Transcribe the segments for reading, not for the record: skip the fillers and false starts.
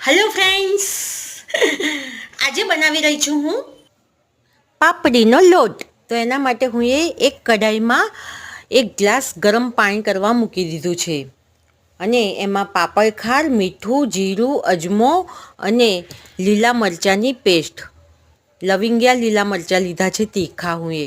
Hello friends, આજે બનાવી રહી છું હું પાપડીનો લોટ. તો એના માટે હું એક કઢાઈમાં 1 ગ્લાસ ગરમ પાણી કરવા મૂકી દીધું છે અને એમાં પાપડ ખાર, મીઠું, જીરું, અજમો અને લીલા મરચાંની પેસ્ટ, લવિંગિયા લીલા મરચાં લીધા છે તીખા. હું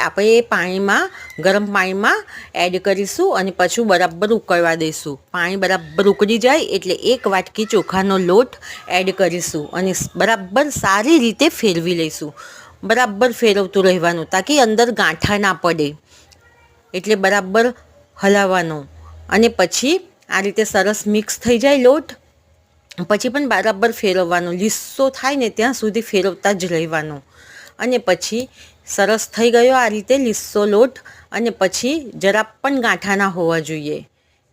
આપણે પાણીમાં ગરમ પાણીમાં એડ કરીશું અને પછી બરાબર ઉકળવા દઈશું. પાણી બરાબર ઉકળી જાય એટલે 1 વાટકી ચોખાનો લોટ એડ કરીશું અને બરાબર સારી રીતે ફેરવી લઈશું. બરાબર ફેરવતું રહેવાનું તાકી અંદર ગાંઠા ના પડે, એટલે બરાબર હલાવવાનું. અને પછી આ રીતે સરસ મિક્સ થઈ જાય લોટ પછી પણ બરાબર ફેરવવાનું, લીસો થાય ને ત્યાં સુધી ફેરવતા જ રહેવાનું. અને પછી સરસ થઈ ગયો આ રીતે લીસો લોટ, અને પછી જરા પણ ગાંઠા ના હોવા જોઈએ.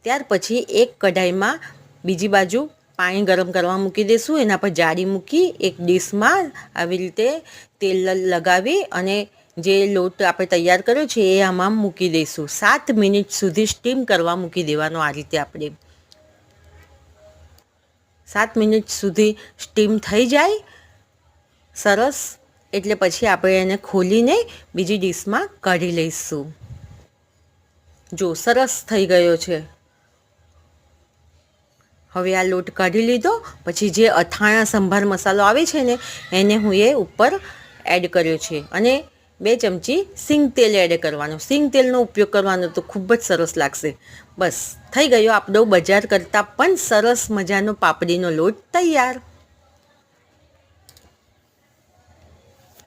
ત્યાર પછી એક કઢાઈમાં બીજી બાજુ પાણી ગરમ કરવા મૂકી દઈશું. એના પર જાળી મૂકી એક ડીશમાં આવી રીતે તેલ લગાવી અને જે લોટ આપણે તૈયાર કર્યો છે એ આમાં મૂકી દઈશું. 7 મિનિટ સુધી સ્ટીમ કરવા મૂકી દેવાનો. આ રીતે આપણે 7 મિનિટ સુધી સ્ટીમ થઈ જાય સરસ, એટલે પછી આપણે એને ખોલીને બીજી ડીશમાં કાઢી લઈશું. જો સરસ થઈ ગયો છે. હવે આ લોટ કાઢી લીધો પછી જે અથાણા સંભાર મસાલો આવે છે ને એને હું ઉપર એડ કર્યો છે અને 2 ચમચી સિંગ તેલ એડ કરવાનું. સિંગ તેલનો ઉપયોગ કરવાનો તો ખૂબ જ સરસ લાગશે. બસ થઈ ગયો આપણો બજાર કરતાં પણ સરસ મજાનો પાપડીનો લોટ તૈયાર.